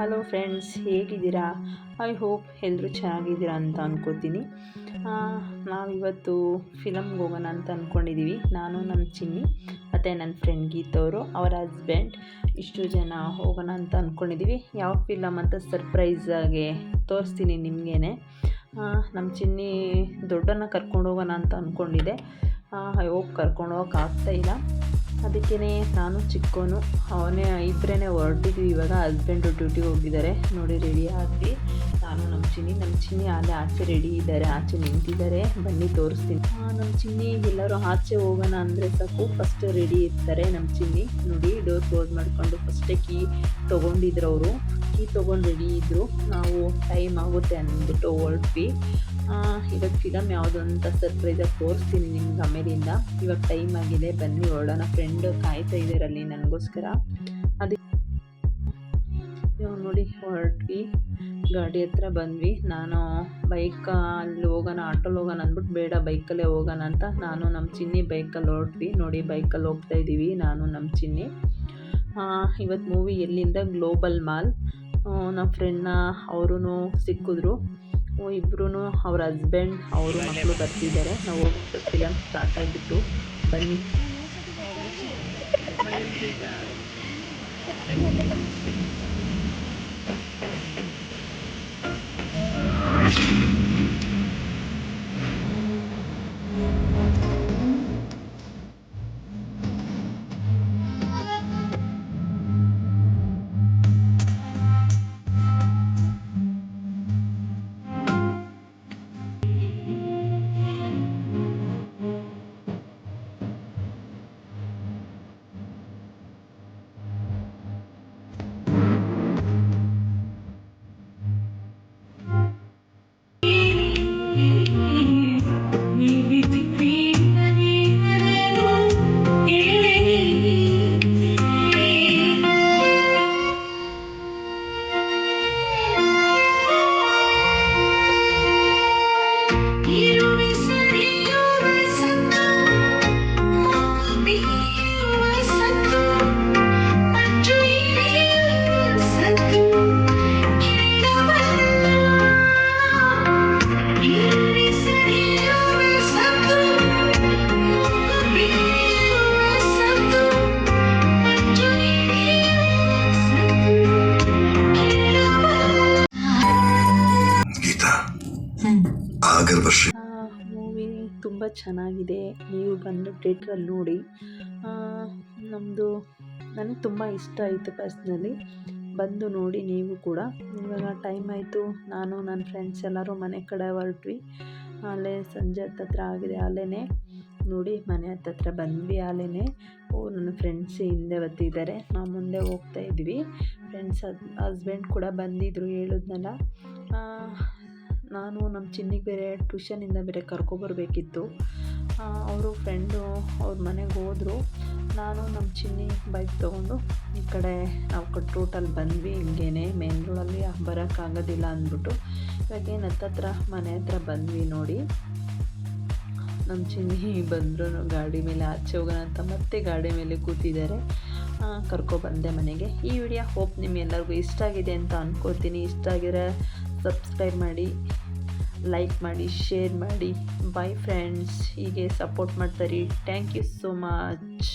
Hello friends, ಹೇಗಿದ್ದೀರಾ? I hope ಎಲ್ಲರೂ ಚೆನ್ನಾಗಿದ್ದೀರಾ ಅಂತ ಅಂದ್ಕೋತೀನಿ. ನಾವಿವತ್ತು ಫಿಲಮ್ಗೆ ಹೋಗೋಣ ಅಂತ ಅಂದ್ಕೊಂಡಿದ್ದೀವಿ. ನಾನು, ನಮ್ಮ ಚಿನ್ನಿ ಮತ್ತು ನನ್ನ ಫ್ರೆಂಡ್ ಗೀತವರು, ಅವರ ಹಸ್ಬೆಂಡ್, ಇಷ್ಟು ಜನ ಹೋಗೋಣ ಅಂತ ಅಂದ್ಕೊಂಡಿದ್ದೀವಿ. ಯಾವ ಫಿಲಮ್ ಅಂತ ಸರ್ಪ್ರೈಸಾಗಿ ತೋರಿಸ್ತೀನಿ ನಿಮಗೇನೆ. ನಮ್ಮ ಚಿನ್ನಿ ದೊಡ್ಡನ್ನ ಕರ್ಕೊಂಡು ಹೋಗೋಣ ಅಂತ ಅಂದ್ಕೊಂಡಿದ್ದೆ. ಐ ಹೋಪ್ ಕರ್ಕೊಂಡು ಹೋಗೋಕ್ಕಾಗ್ತಾಯಿಲ್ಲ. ಅದಕ್ಕೇ ನಾನು ಚಿಕ್ಕವನು ಅವನೇ ಇಬ್ಬರೇ ಹೊರಟಿದ್ವಿ. ಇವಾಗ ಹಸ್ಬೆಂಡು ಡ್ಯೂಟಿಗೆ ಹೋಗಿದ್ದಾರೆ. ನೋಡಿ, ರೆಡಿ ಆದ್ವಿ ನಾನು, ನಮ್ಮ ಚಿನ್ನಿ ಅಲ್ಲೇ ಆಚೆ ರೆಡಿ ಇದ್ದಾರೆ, ಆಚೆ ನಿಂತಿದ್ದಾರೆ. ಬನ್ನಿ ತೋರಿಸ್ತೀನಿ. ನಮ್ಮ ಚಿನ್ನಿ ಎಲ್ಲರೂ ಆಚೆ ಹೋಗೋಣ ಅಂದರೆ ಸಾಕು ಫಸ್ಟ್ ರೆಡಿ ಇರ್ತಾರೆ. ನಮ್ಮ ಚಿನ್ನಿ ನೋಡಿ, ಡೋರ್ ಕ್ಲೋಸ್ ಮಾಡಿಕೊಂಡು ಫಸ್ಟೇ ಕೀ ತೊಗೊಂಡಿದ್ರು. ಅವರು ಕೀ ತೊಗೊಂಡು ರೆಡಿ ಇದ್ದರು. ನಾವು ಟೈಮ್ ಆಗುತ್ತೆ ಅಂದ್ಬಿಟ್ಟು ಹೊರಟ್ವಿ. ಇವಾಗ ಫಿಲಮ್ ಯಾವುದು ಅಂತ ಸರ್ಪ್ರೈಸಾಗಿ ತೋರಿಸ್ತೀನಿ ನಿಮ್ಗೆ ಆಮೇಲಿಂದ. ಇವಾಗ ಟೈಮ್ ಆಗಿದೆ, ಬನ್ನಿ ಹೊರಡೋಣ. ಫ್ರೆಂಡ್ ಕಾಯ್ತಾ ಇದ್ದಾರೆ ಅಲ್ಲಿ ನನಗೋಸ್ಕರ. ಅದಕ್ಕೆ ಇವಾಗ ನೋಡಿ ಹೊರಟ್ವಿ, ಗಾಡಿ ಹತ್ರ ಬಂದ್ವಿ. ನಾನು ಅಲ್ಲಿ ಹೋಗೋಣ, ಆಟೋಲ್ಲಿ ಹೋಗೋಣ ಅಂದ್ಬಿಟ್ಟು ಬೇಡ ಬೈಕಲ್ಲೇ ಹೋಗೋಣ ಅಂತ ನಾನು, ನಮ್ಮ ಚಿನ್ನಿ ಬೈಕಲ್ಲಿ ಹೊರಟ್ವಿ. ನೋಡಿ, ಬೈಕಲ್ಲಿ ಹೋಗ್ತಾ ಇದ್ದೀವಿ ನಾನು, ನಮ್ಮ ಚಿನ್ನಿ. ಇವತ್ತು ಮೂವಿ ಎಲ್ಲಿಂದ? Global mall. ನಮ್ಮ ಫ್ರೆಂಡ್ನ ಅವರು ಸಿಕ್ಕಿದ್ರು. ಇಬ್ಬರೂ ಅವ್ರ ಹಸ್ಬೆಂಡ್, ಅವರು ಮಕ್ಕಳು ಬರ್ತಿದ್ದಾರೆ. ನಾವು ಹೋಗ್ಬಿಟ್ಟು ಫಿಲಮ್ ಸ್ಟಾರ್ಟ್ ಆಗಿಬಿಟ್ಟು ಬನ್ನಿ. ಮೂವಿ ತುಂಬ ಚೆನ್ನಾಗಿದೆ. ನೀವು ಬಂದು ಥಿಯೇಟ್ರಲ್ಲಿ ನೋಡಿ. ನನಗೆ ತುಂಬ ಇಷ್ಟ ಆಯಿತು ಪರ್ಸ್ನಲಿ. ಬಂದು ನೋಡಿ ನೀವು ಕೂಡ. ಇವಾಗ ಟೈಮ್ ಆಯಿತು. ನಾನು, ನನ್ನ ಫ್ರೆಂಡ್ಸ್ ಎಲ್ಲರೂ ಮನೆ ಕಡೆ ಹೊರಟ್ವಿ. ಅಲ್ಲೇ ಸಂಜೆ ಹತ್ರ ಆಗಿದೆ. ಅಲ್ಲೇ ನೋಡಿ, ಮನೆ ಹತ್ರ ಬಂದ್ವಿ. ಅಲ್ಲೇ ನನ್ನ ಫ್ರೆಂಡ್ಸ್ ಹಿಂದೆ ಬರ್ತಿದ್ದಾರೆ, ನಾವು ಮುಂದೆ ಹೋಗ್ತಾ ಇದ್ವಿ. ಫ್ರೆಂಡ್ಸ್ ಹಸ್ಬೆಂಡ್ ಕೂಡ ಬಂದಿದ್ದರು, ಹೇಳಿದ್ನಲ್ಲ. ನಾನು ನಮ್ಮ ಚಿನ್ನಿಗೆ ಬೇರೆ ಟ್ಯೂಷನಿಂದ ಬೇರೆ ಕರ್ಕೊಬರ್ಬೇಕಿತ್ತು. ಅವರು ಫ್ರೆಂಡು ಅವ್ರ ಮನೆಗೆ ಹೋದರು. ನಾನು, ನಮ್ಮ ಚಿನ್ನಿ ಬೈಕ್ ತೊಗೊಂಡು ಈ ಕಡೆ ನಾವು ಕಟ್ರೋಟಲ್ಲಿ ಬಂದ್ವಿ. ಹಿಂಗೇನೆ ಮೇನ್ ರೋಡಲ್ಲಿ ಬರೋಕ್ಕಾಗೋದಿಲ್ಲ ಅಂದ್ಬಿಟ್ಟು ಇವಾಗೇನು ಹತ್ತತ್ರ ಮನೆ ಹತ್ರ ಬಂದ್ವಿ. ನೋಡಿ, ನಮ್ಮ ಚಿನ್ನಿ ಬಂದರು ಗಾಡಿ ಮೇಲೆ ಆಚೆ ಹೋಗೋಣ ಅಂತ, ಮತ್ತೆ ಗಾಡಿ ಮೇಲೆ ಕೂತಿದ್ದಾರೆ. ಕರ್ಕೊಬಂದೆ ಮನೆಗೆ. ಈ ವಿಡಿಯೋ ಹೋಪ್ ನಿಮ್ಗೆಲ್ಲರಿಗೂ ಇಷ್ಟ ಆಗಿದೆ ಅಂತ ಅಂದ್ಕೊಳ್ತೀನಿ. ಇಷ್ಟ ಆಗಿದ್ರೆ ಸಬ್ಸ್ಕ್ರೈಬ್ ಮಾಡಿ, ಲೈಕ್ ಮಾಡಿ, ಶೇರ್ ಮಾಡಿ. ಬೈ ಫ್ರೆಂಡ್ಸ್, ಹೀಗೆ ಸಪೋರ್ಟ್ ಮಾಡ್ತಾರೆ. Thank you so much.